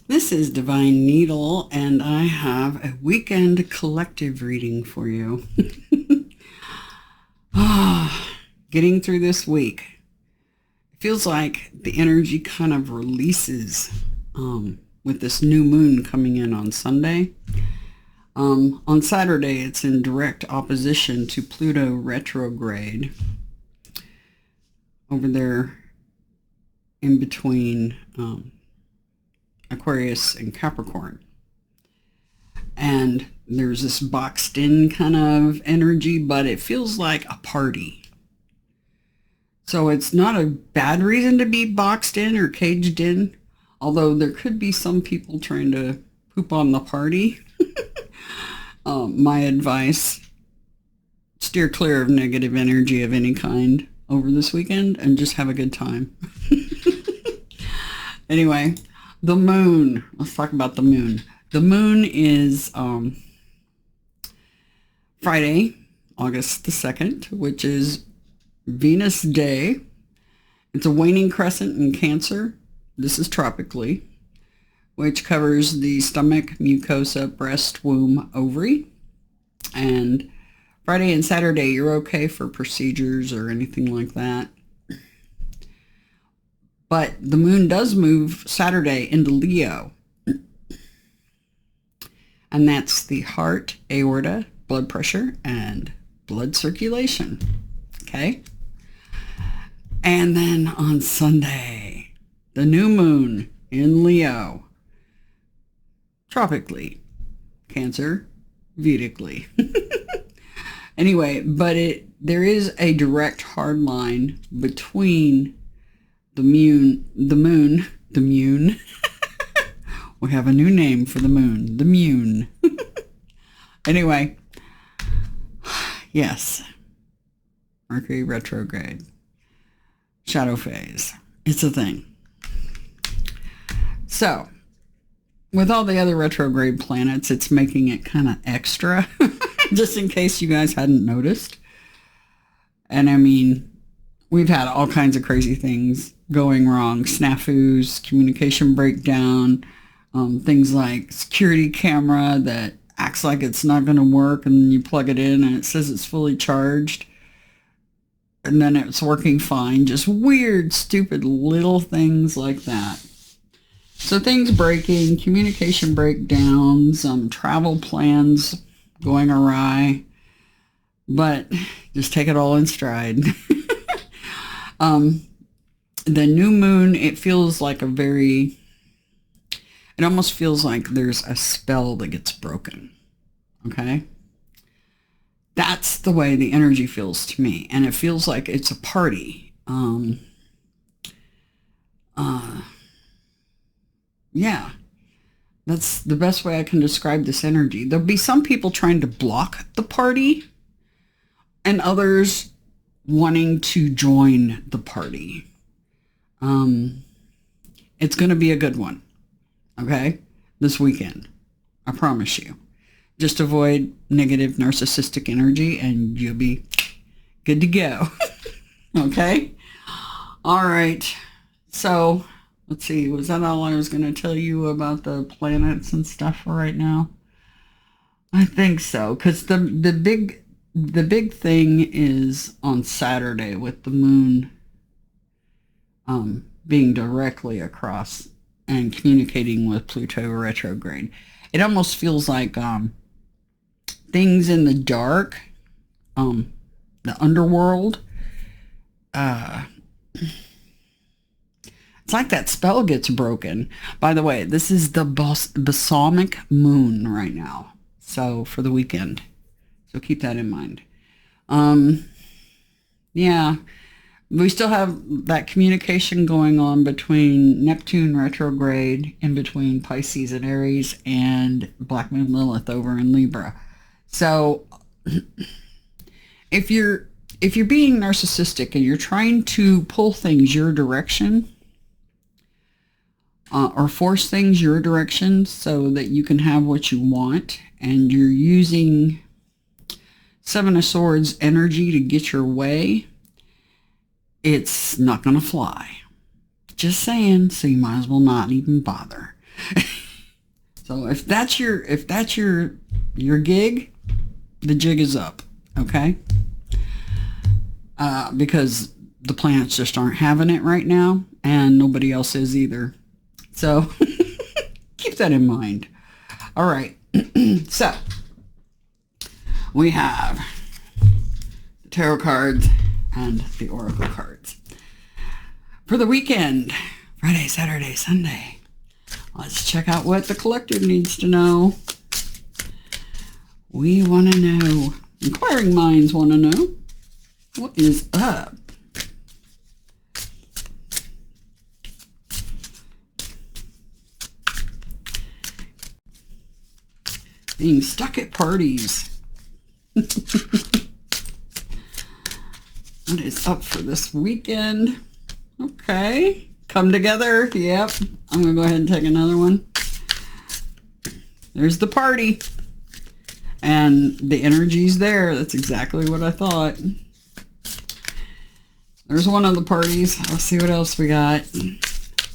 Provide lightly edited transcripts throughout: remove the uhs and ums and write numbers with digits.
This is Divine Needle, and I have a weekend collective reading for you. Getting through this week. It feels like the energy kind of releases with this new moon coming in on Sunday. On Saturday, it's in direct opposition to Pluto retrograde over there in between Aquarius and Capricorn. And there's this boxed in kind of energy, but it feels like a party. So it's not a bad reason to be boxed in or caged in, although there could be some people trying to poop on the party. My advice, steer clear of negative energy of any kind over this weekend and just have a good time. Anyway, the moon. Let's talk about the moon. The moon is Friday, August the 2nd, which is Venus Day. It's a waning crescent in Cancer. This is tropically, which covers the stomach, mucosa, breast, womb, ovary. And Friday and Saturday, you're okay for procedures or anything like that. But the moon does move Saturday into Leo. And that's the heart, aorta, blood pressure, and blood circulation. Okay? And then on Sunday, the new moon in Leo. Tropically. Cancer, Vedically. Anyway, but there is a direct hard line between the moon. We have a new name for the moon, the moon. Anyway, yes, Mercury retrograde, shadow phase, it's a thing. So, with all the other retrograde planets, it's making it kind of extra, just in case you guys hadn't noticed. And I mean, we've had all kinds of crazy things going wrong, snafus, communication breakdown, things like security camera that acts like it's not going to work, and you plug it in and it says it's fully charged, and then it's working fine. Just weird, stupid little things like that. So things breaking, communication breakdowns, travel plans going awry, but just take it all in stride. The new moon, it feels like it almost feels like there's a spell that gets broken. Okay? That's the way the energy feels to me. And it feels like it's a party. Yeah. That's the best way I can describe this energy. There'll be some people trying to block the party and others wanting to join the party. It's going to be a good one. Okay? This weekend. I promise you. Just avoid negative narcissistic energy and you'll be good to go. Okay? All right. So, let's see. Was that all I was going to tell you about the planets and stuff for right now? I think so. Because the big thing is on Saturday with the moon being directly across and communicating with Pluto retrograde. It almost feels like things in the dark, the underworld, it's like that spell gets broken. By the way, this is the balsamic moon right now. So for the weekend. So keep that in mind. Yeah. We still have that communication going on between Neptune retrograde in between Pisces and Aries and Black Moon Lilith over in Libra. So if you're being narcissistic and you're trying to pull things your direction or force things your direction so that you can have what you want, and you're using Seven of Swords energy to get your way, it's not going to fly. Just saying, so you might as well not even bother. So if that's your gig, the jig is up, okay? Because the planets just aren't having it right now, and nobody else is either. So keep that in mind. All right. So we have the tarot cards and the oracle cards. For the weekend, Friday, Saturday, Sunday, let's check out what the collector needs to know. We want to know. Inquiring minds want to know. What is up? Being stuck at parties. What is up for this weekend? Okay. Come together. Yep. I'm going to go ahead and take another one. There's the party. And the energy's there. That's exactly what I thought. There's one of the parties. Let's see what else we got.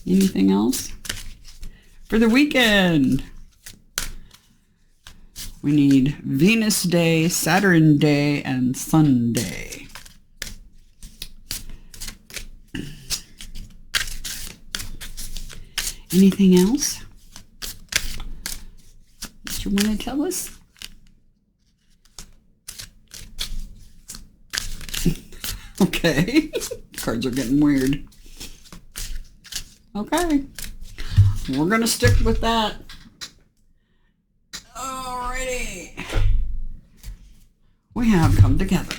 Anything else? For the weekend, we need Venus Day, Saturn Day, and Sunday. Anything else that you want to tell us? Okay. Cards are getting weird. Okay. We're going to stick with that. Alrighty. We have come together.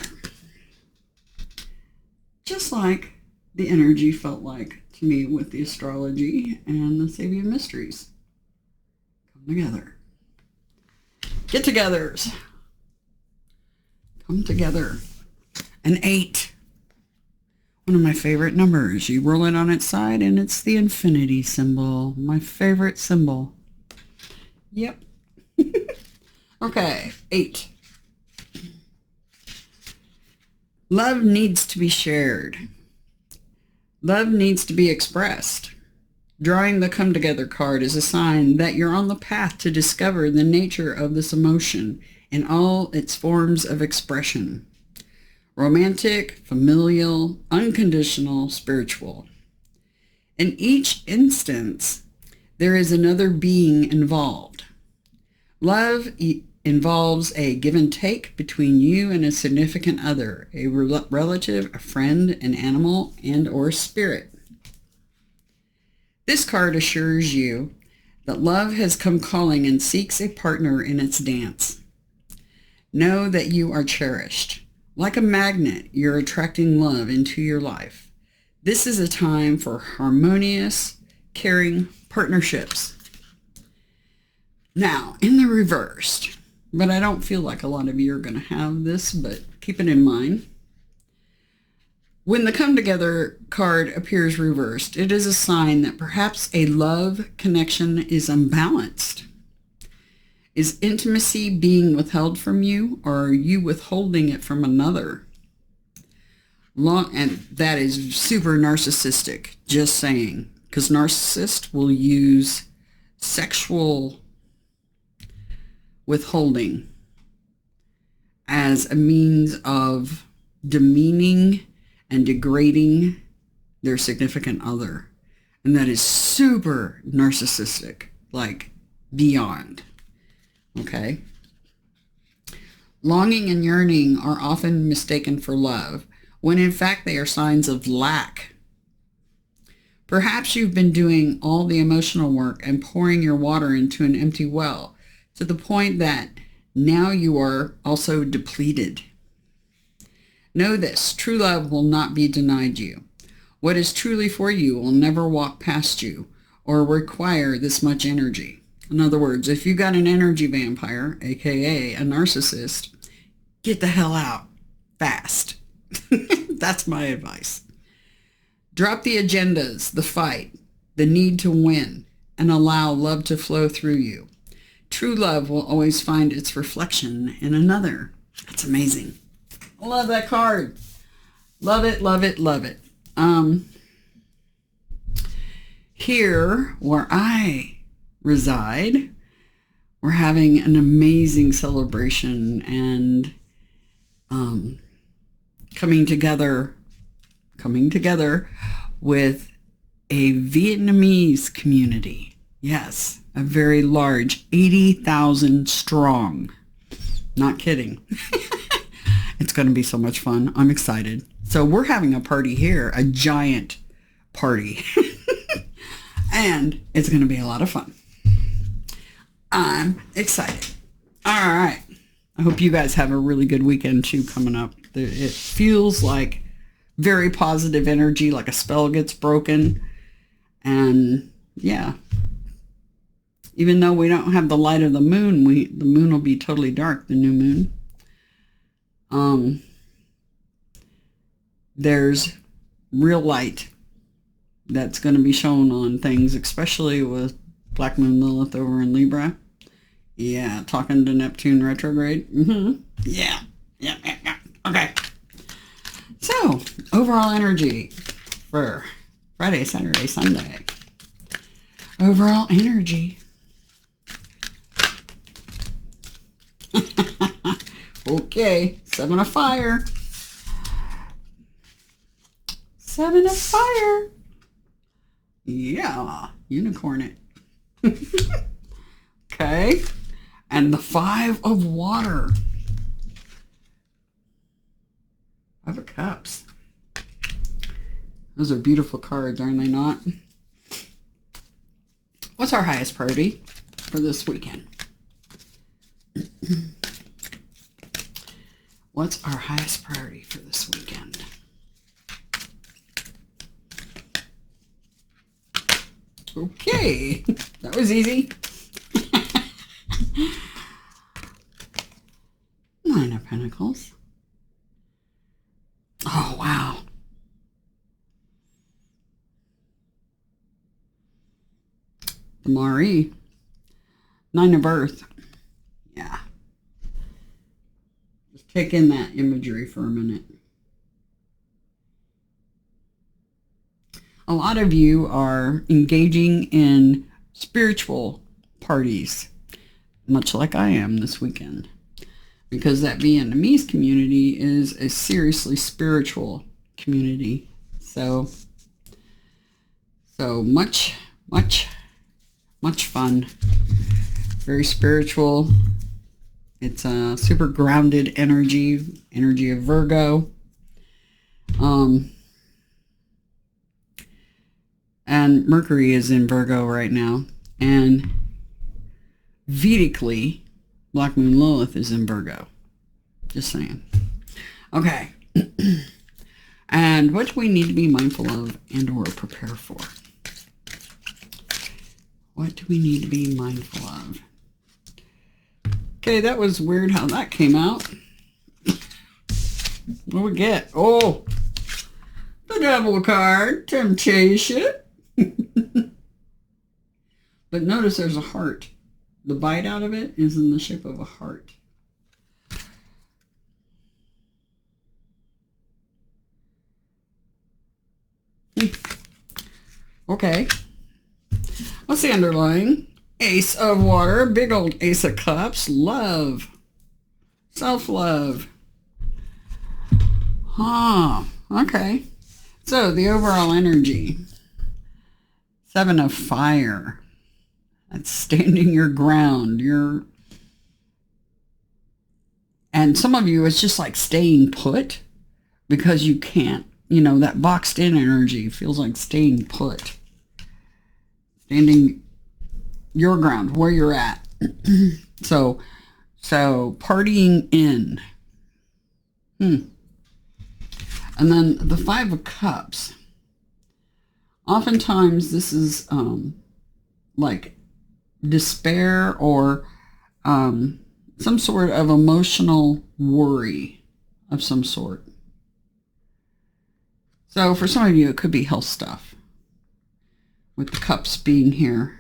Just like the energy felt like to me with the astrology and the Sabian mysteries. Come together. Get-togethers. Come together. An 8. One of my favorite numbers. You roll it on its side and it's the infinity symbol. My favorite symbol. Yep. Okay, 8. Love needs to be shared. Love needs to be expressed. Drawing the Come Together card is a sign that you're on the path to discover the nature of this emotion in all its forms of expression. Romantic, familial, unconditional, spiritual. In each instance, there is another being involved. Love involves a give and take between you and a significant other, a relative, a friend, an animal, and or spirit. This card assures you that love has come calling and seeks a partner in its dance. Know that you are cherished. Like a magnet, you're attracting love into your life. This is a time for harmonious, caring partnerships. Now, in the reversed, but I don't feel like a lot of you are going to have this, but keep it in mind. When the Come Together card appears reversed, it is a sign that perhaps a love connection is unbalanced. Is intimacy being withheld from you, or are you withholding it from another? And that is super narcissistic, just saying, because narcissists will use sexual withholding as a means of demeaning and degrading their significant other. And that is super narcissistic, like beyond. Okay? Longing and yearning are often mistaken for love, when in fact they are signs of lack. Perhaps you've been doing all the emotional work and pouring your water into an empty well, to the point that now you are also depleted. Know this, true love will not be denied you. What is truly for you will never walk past you or require this much energy. In other words, if you got an energy vampire, aka a narcissist, get the hell out fast. That's my advice. Drop the agendas, the fight, the need to win, and allow love to flow through you. True love will always find its reflection in another. That's amazing. I love that card. Love it, love it, love it. Here, where I reside. We're having an amazing celebration and coming together with a Vietnamese community. Yes, a very large, 80,000 strong. Not kidding. It's going to be so much fun. I'm excited. So we're having a party here, a giant party. And it's going to be a lot of fun. I'm excited. All right. I hope you guys have a really good weekend too coming up. It feels like very positive energy, like a spell gets broken. And yeah, even though we don't have the light of the moon, the moon will be totally dark, the new moon. There's real light that's going to be shown on things, especially with Black Moon Lilith over in Libra. Yeah, talking to Neptune retrograde. Yeah. Okay. So, overall energy for Friday, Saturday, Sunday. Overall energy. Okay, 7 of fire. 7 of fire. Yeah, unicorn it. Okay, and the 5 of water. 5 of cups. Those are beautiful cards, aren't they not? What's our highest priority for this weekend? What's our highest priority for this weekend? Okay, that was easy. 9 of Pentacles. Oh, wow. The Mari. 9 of Earth. Yeah. Just take in that imagery for a minute. A lot of you are engaging in spiritual parties, much like I am this weekend, because that Vietnamese community is a seriously spiritual community. So much fun. Very spiritual. It's a super grounded energy of Virgo. And Mercury is in Virgo right now. And Vedically, Black Moon Lilith is in Virgo. Just saying. Okay. And what do we need to be mindful of and or prepare for? What do we need to be mindful of? Okay, that was weird how that came out. What do we get? Oh, the Devil card, Temptation. But notice there's a heart. The bite out of it is in the shape of a heart. Okay. What's the underlying? Ace of Water, big old Ace of Cups, love, self-love. Okay. So the overall energy. 7 of Fire. That's standing your ground. And some of you, it's just like staying put because you can't, that boxed in energy feels like staying put. Standing your ground, where you're at. So partying in. And then the 5 of Cups. Oftentimes this is like despair or some sort of emotional worry of some sort. So for some of you, it could be health stuff with the cups being here.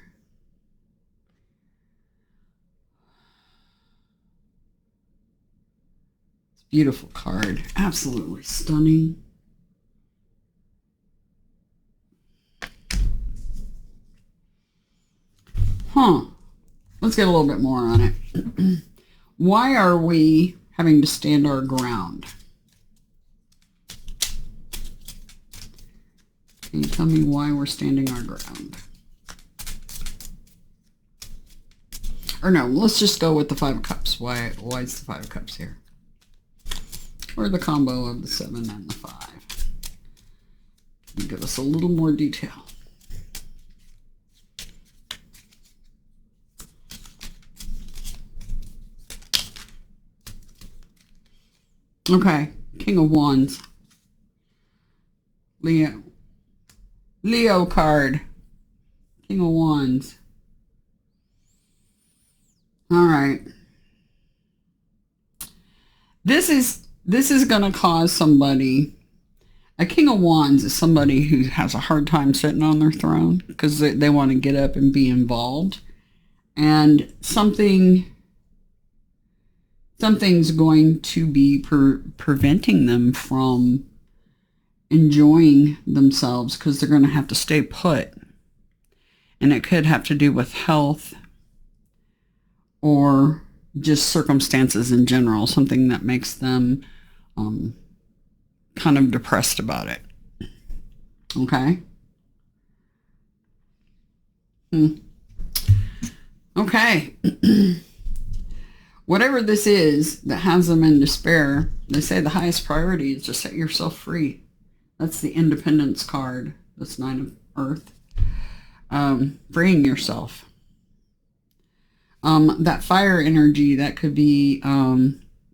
It's a beautiful card. Absolutely stunning. Let's get a little bit more on it. Why are we having to stand our ground? Can you tell me why we're standing our ground? Or no, let's just go with the Five of Cups. Why is the Five of Cups here? Or the combo of the 7 and the 5. Can you give us a little more detail? Okay, King of Wands. Leo card. King of Wands. All right. This is going to cause somebody. A King of Wands is somebody who has a hard time sitting on their throne because they want to get up and be involved. And something's going to be preventing them from enjoying themselves because they're going to have to stay put. And it could have to do with health or just circumstances in general, something that makes them kind of depressed about it. Okay? Okay. Whatever this is that has them in despair, they say the highest priority is to set yourself free. That's the Independence card. That's 9 of Earth. Freeing yourself. That fire energy, that could be,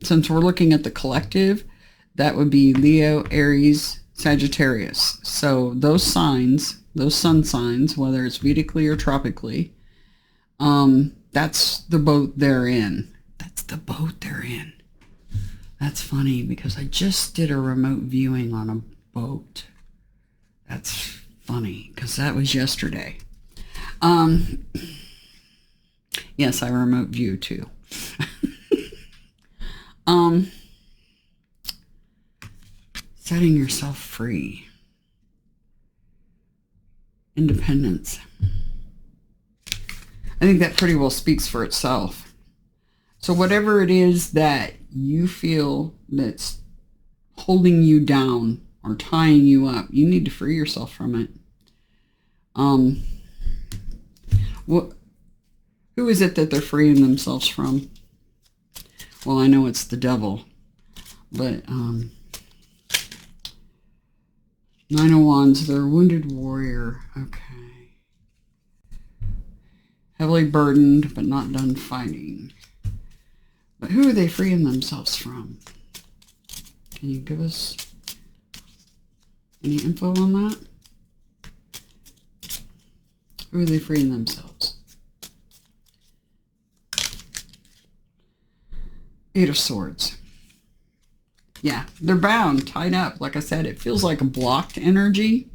since we're looking at the collective, that would be Leo, Aries, Sagittarius. So those signs, those sun signs, whether it's Vedically or tropically, that's the boat they're in. That's the boat they're in. That's funny because I just did a remote viewing on a boat. That's funny because that was yesterday. Yes, I remote view too. Setting yourself free. Independence. I think that pretty well speaks for itself. So whatever it is that you feel that's holding you down or tying you up, you need to free yourself from it. Who is it that they're freeing themselves from? Well, I know it's the devil, but 9 of Wands, they're a wounded warrior. Okay. Heavily burdened, but not done fighting. But who are they freeing themselves from? Can you give us any info on that? Who are they freeing themselves? 8 of Swords. Yeah, they're bound, tied up. Like I said, it feels like a blocked energy.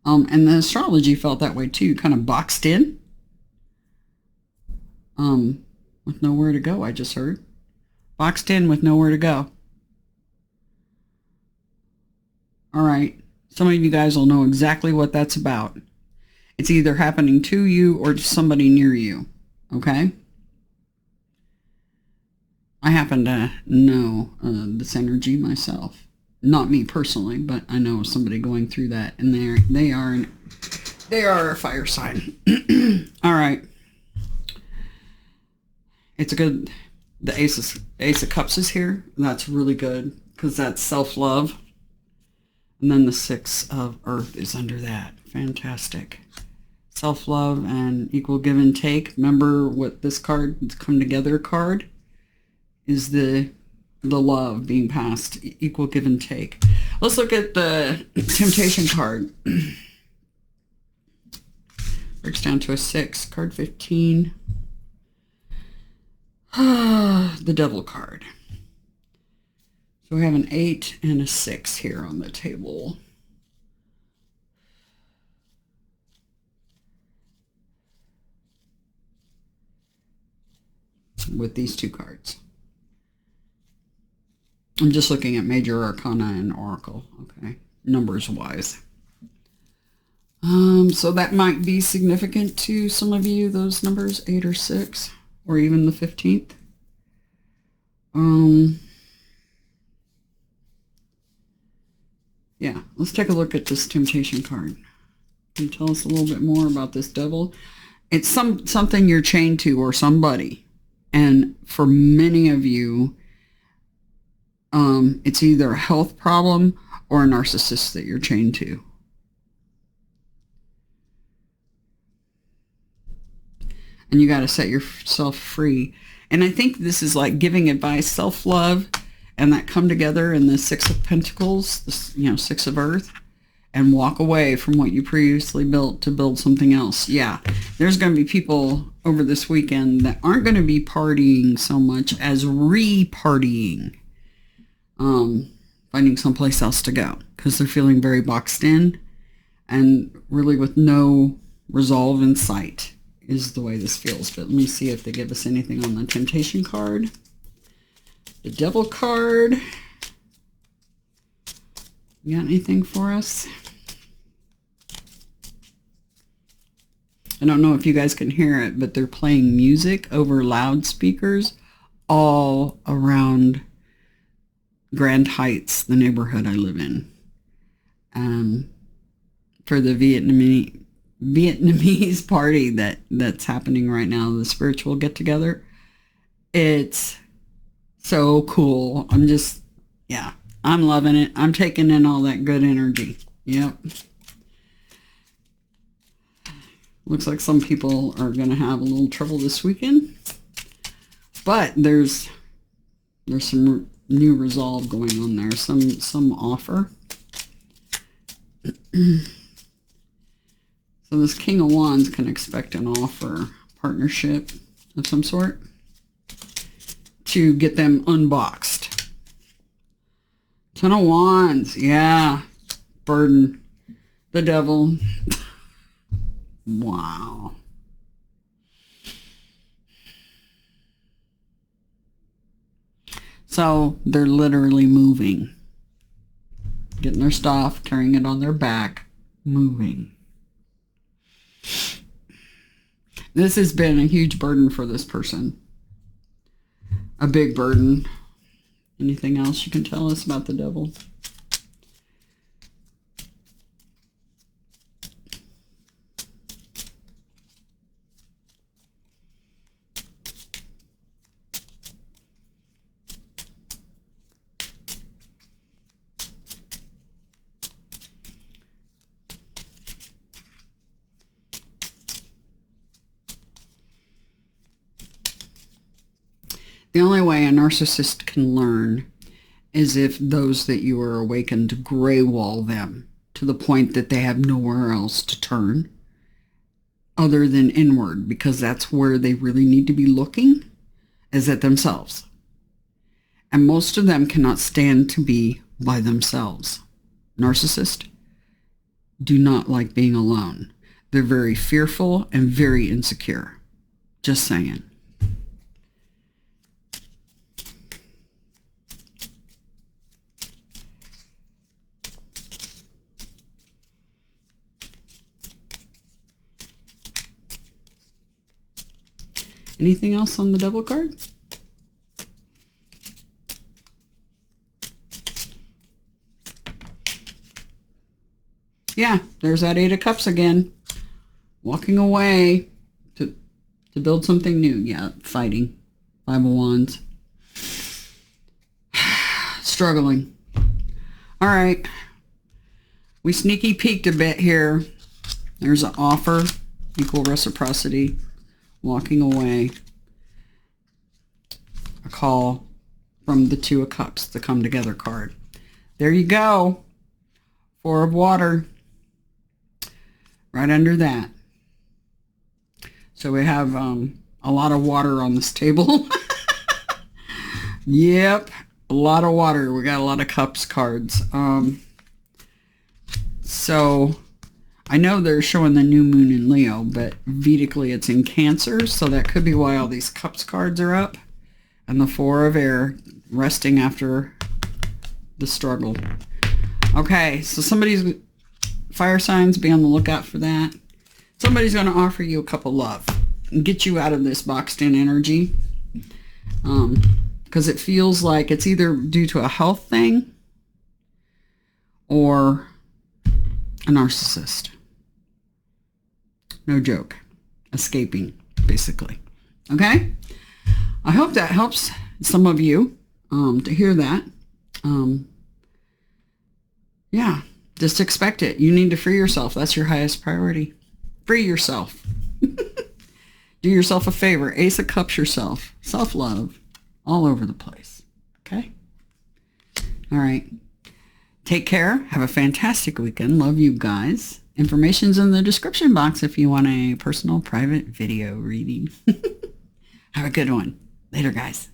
And the astrology felt that way too, kind of boxed in. With nowhere to go, I just heard. Boxed in with nowhere to go. All right. Some of you guys will know exactly what that's about. It's either happening to you or to somebody near you. Okay? I happen to know this energy myself. Not me personally, but I know somebody going through that, and they are a fire sign. All right. It's a good. The Ace of Cups is here. That's really good because that's self-love. And then the 6 of Earth is under that. Fantastic. Self-love and equal give and take. Remember what this card, the Come Together card, is the love being passed, equal give and take. Let's look at the Temptation card. Breaks down to a 6. Card 15. The Devil card. So we have an 8 and a 6 here on the table. With these two cards. I'm just looking at Major Arcana and Oracle, okay? Numbers wise. So that might be significant to some of you, those numbers, 8 or 6, or even the 15th. Yeah, let's take a look at this temptation card. Can you tell us a little bit more about this devil? It's something you're chained to, or somebody. And for many of you, it's either a health problem or a narcissist that you're chained to. And you got to set yourself free. And I think this is like giving advice, self-love, and that come together in the 6 of Pentacles, the 6 of Earth, and walk away from what you previously built to build something else. Yeah, there's going to be people over this weekend that aren't going to be partying so much as re-partying, finding someplace else to go because they're feeling very boxed in and really with no resolve in sight is the way this feels. But let me see if they give us anything on the temptation card. The devil card. You got anything for us? I don't know if you guys can hear it, but they're playing music over loudspeakers all around Grand Heights, the neighborhood I live in. For the Vietnamese party that's happening right now, the spiritual get-together. It's so cool. I'm loving it. I'm taking in all that good energy. Yep. Looks like some people are going to have a little trouble this weekend. But there's some new resolve going on there. Some offer. So this King of Wands can expect an offer, partnership of some sort to get them unboxed. Ten of Wands, yeah. Burden. The devil. Wow. So they're literally moving. Getting their stuff, carrying it on their back, moving. This has been a huge burden for this person. A big burden. Anything else you can tell us about the devil? The only way a narcissist can learn is if those that you are awakened gray wall them to the point that they have nowhere else to turn other than inward, because that's where they really need to be looking, is at themselves. And most of them cannot stand to be by themselves. Narcissists do not like being alone. They're very fearful and very insecure. Just saying. Anything else on the devil card? Yeah, there's that 8 of Cups again. Walking away to build something new. Yeah, fighting. 5 of Wands. Struggling. All right. We sneaky peeked a bit here. There's an offer. Equal reciprocity. Walking away. A call from the 2 of Cups, the Come Together card. There you go. 4 of Water. Right under that. So we have a lot of water on this table. Yep. A lot of water. We got a lot of Cups cards. So I know they're showing the new moon in Leo, but Vedically it's in Cancer, so that could be why all these Cups cards are up. And the 4 of Air, resting after the struggle. Okay, so somebody's fire signs, be on the lookout for that. Somebody's going to offer you a cup of love and get you out of this boxed in energy. Because it feels like it's either due to a health thing or a narcissist. No joke. Escaping, basically. Okay? I hope that helps some of you to hear that. Yeah, just expect it. You need to free yourself. That's your highest priority. Free yourself. Do yourself a favor. Ace of Cups yourself. Self-love. All over the place. Okay? All right. Take care. Have a fantastic weekend. Love you guys. Information's in the description box if you want a personal private video reading. Have a good one. Later, guys.